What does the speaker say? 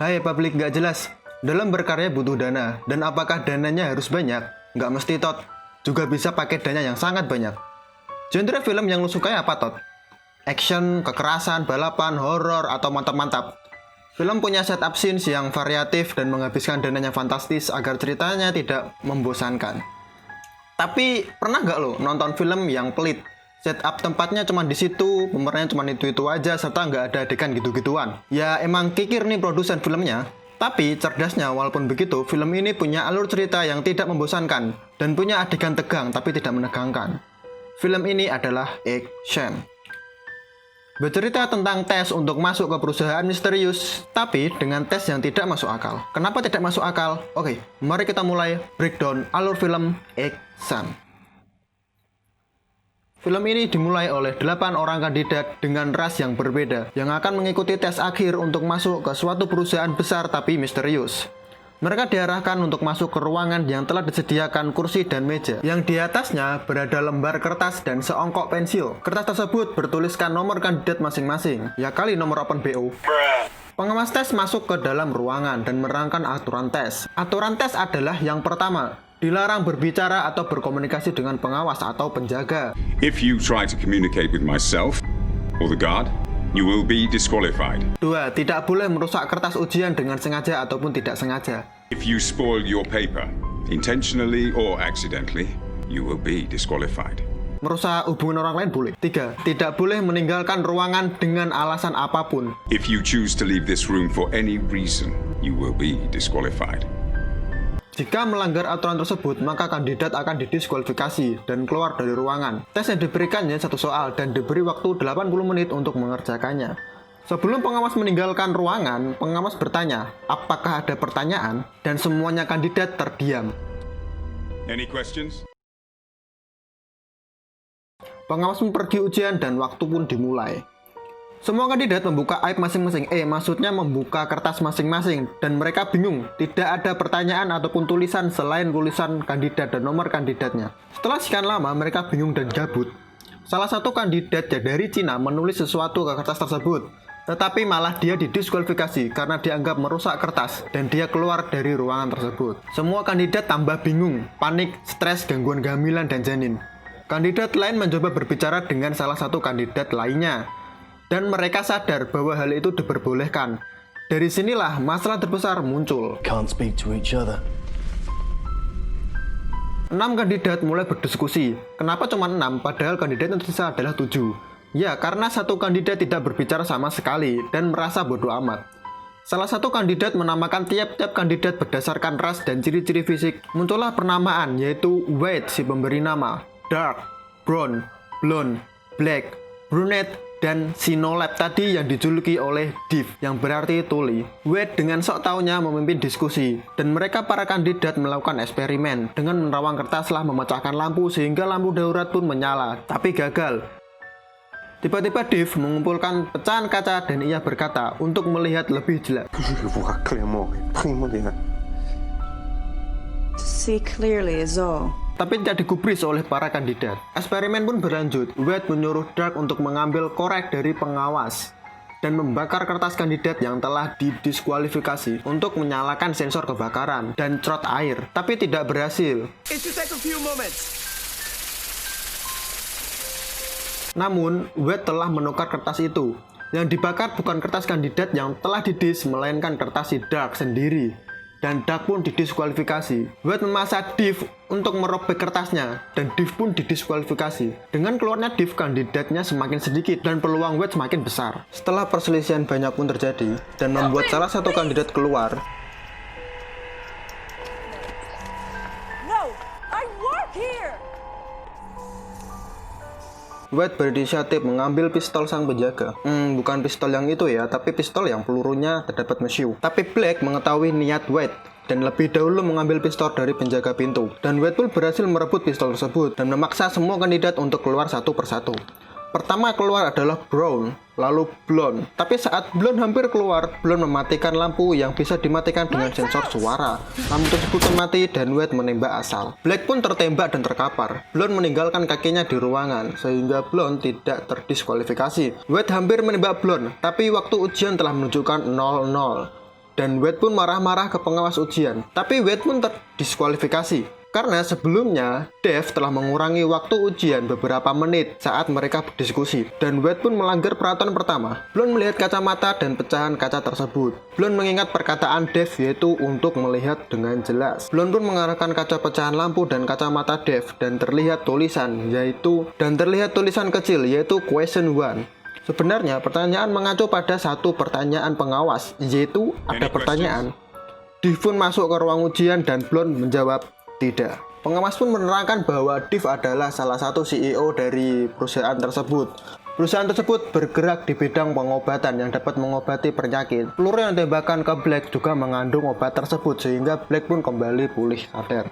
Hai publik nggak jelas, dalam berkarya butuh dana, dan apakah dananya harus banyak? Nggak mesti tot, juga bisa pakai dana yang sangat banyak. Genre film yang lu sukai apa tot? Action, kekerasan, balapan, horor, atau mantap-mantap? Film punya setup scenes yang variatif dan menghabiskan dananya fantastis agar ceritanya tidak membosankan. Tapi pernah nggak lo nonton film yang pelit? Setup tempatnya cuma di situ, pemerannya cuma itu-itu aja, serta nggak ada adegan gitu-gituan. Ya emang kikir nih produsen filmnya. Tapi cerdasnya walaupun begitu, film ini punya alur cerita yang tidak membosankan dan punya adegan tegang tapi tidak menegangkan. Film ini adalah Action. Bercerita tentang tes untuk masuk ke perusahaan misterius, tapi dengan tes yang tidak masuk akal. Kenapa tidak masuk akal? Oke, mari kita mulai breakdown alur film Action. Film ini dimulai oleh 8 orang kandidat dengan ras yang berbeda yang akan mengikuti tes akhir untuk masuk ke suatu perusahaan besar tapi misterius. Mereka diarahkan untuk masuk ke ruangan yang telah disediakan kursi dan meja, yang di atasnya berada lembar kertas dan seongkok pensil. Kertas tersebut bertuliskan nomor kandidat masing-masing, ya kali nomor open BO. Pengawas tes masuk ke dalam ruangan dan menerangkan aturan tes. Aturan tes adalah yang pertama, dilarang berbicara atau berkomunikasi dengan pengawas atau penjaga. If you try to communicate with myself or the guard, you will be disqualified. 2. Tidak boleh merusak kertas ujian dengan sengaja ataupun tidak sengaja. If you spoil your paper, intentionally or accidentally, you will be disqualified. Merusak hubungan orang lain boleh. 3. Tidak boleh meninggalkan ruangan dengan alasan apapun. If you choose to leave this room for any reason, you will be disqualified. Jika melanggar aturan tersebut, maka kandidat akan didiskualifikasi dan keluar dari ruangan. Tes yang diberikannya satu soal dan diberi waktu 80 menit untuk mengerjakannya. Sebelum pengawas meninggalkan ruangan, pengawas bertanya, apakah ada pertanyaan? Dan semuanya kandidat terdiam. Any questions? Pengawas pun pergi ujian dan waktu pun dimulai. Semua kandidat membuka aib masing-masing, maksudnya membuka kertas masing-masing, dan mereka bingung, tidak ada pertanyaan ataupun tulisan selain tulisan kandidat dan nomor kandidatnya. Setelah sekian lama, mereka bingung dan gabut. Salah satu kandidat dari Cina menulis sesuatu ke kertas tersebut, tetapi malah dia didiskualifikasi karena dianggap merusak kertas, dan dia keluar dari ruangan tersebut. Semua kandidat tambah bingung, panik, stres, gangguan kehamilan, dan janin. Kandidat lain mencoba berbicara dengan salah satu kandidat lainnya, dan mereka sadar bahwa hal itu diperbolehkan. Dari sinilah masalah terbesar muncul. Can't speak to each other. 6 kandidat mulai berdiskusi. Kenapa cuma 6 padahal kandidat yang tersisa adalah 7? Ya, karena satu kandidat tidak berbicara sama sekali dan merasa bodoh amat. Salah satu kandidat menamakan tiap-tiap kandidat berdasarkan ras dan ciri-ciri fisik. Muncullah pernamaan, yaitu White si pemberi nama, Dark, Brown, Blonde, Black, Brunette, dan Sinolab tadi yang dijuluki oleh Div, yang berarti tuli. White dengan sok taunya memimpin diskusi, dan mereka para kandidat melakukan eksperimen dengan menerawang kertas setelah memecahkan lampu sehingga lampu darurat pun menyala, tapi gagal. Tiba-tiba Div mengumpulkan pecahan kaca dan ia berkata untuk melihat lebih jelas. To see clearly is all. Tapi tidak digubris oleh para kandidat. Eksperimen pun berlanjut. White menyuruh Dark untuk mengambil korek dari pengawas dan membakar kertas kandidat yang telah didiskualifikasi untuk menyalakan sensor kebakaran dan trot air, tapi tidak berhasil. Namun, White telah menukar kertas itu. Yang dibakar bukan kertas kandidat yang telah didis, melainkan kertas si Dark sendiri. Dan Dark pun didiskualifikasi. White memaksa Div untuk merobek kertasnya, dan Div pun didiskualifikasi. Dengan keluarnya Div, kandidatnya semakin sedikit dan peluang White semakin besar. Setelah perselisihan banyak pun terjadi dan membuat salah satu kandidat keluar, White berinisiatif mengambil pistol sang penjaga. Bukan pistol yang itu ya, tapi pistol yang pelurunya terdapat mesiu. Tapi Black mengetahui niat White dan lebih dahulu mengambil pistol dari penjaga pintu. Dan White pun berhasil merebut pistol tersebut dan memaksa semua kandidat untuk keluar satu persatu. Pertama keluar adalah Brown, lalu Blonde. Tapi saat Blonde hampir keluar, Blonde mematikan lampu yang bisa dimatikan dengan sensor suara. Lampu tersebut mati dan White menembak asal. Black pun tertembak dan terkapar. Blonde meninggalkan kakinya di ruangan, sehingga Blonde tidak terdiskualifikasi. White hampir menembak Blonde, tapi waktu ujian telah menunjukkan 0-0. dan Wade pun marah-marah ke pengawas ujian. Tapi Wade pun terdiskualifikasi karena sebelumnya Dave telah mengurangi waktu ujian beberapa menit saat mereka berdiskusi, dan Wade pun melanggar peraturan pertama. Blonde melihat kacamata dan pecahan kaca tersebut. Blonde mengingat perkataan Dave yaitu untuk melihat dengan jelas. Blonde pun mengarahkan kaca pecahan lampu dan kacamata Dave dan terlihat tulisan kecil yaitu question 1. Sebenarnya pertanyaan mengacu pada satu pertanyaan pengawas, yaitu ada pertanyaan. Dave pun masuk ke ruang ujian dan Blonde menjawab tidak. Pengawas pun menerangkan bahwa Dave adalah salah satu CEO dari perusahaan tersebut. Perusahaan tersebut bergerak di bidang pengobatan yang dapat mengobati penyakit. Peluru yang ditembakkan ke Black juga mengandung obat tersebut sehingga Black pun kembali pulih sadar.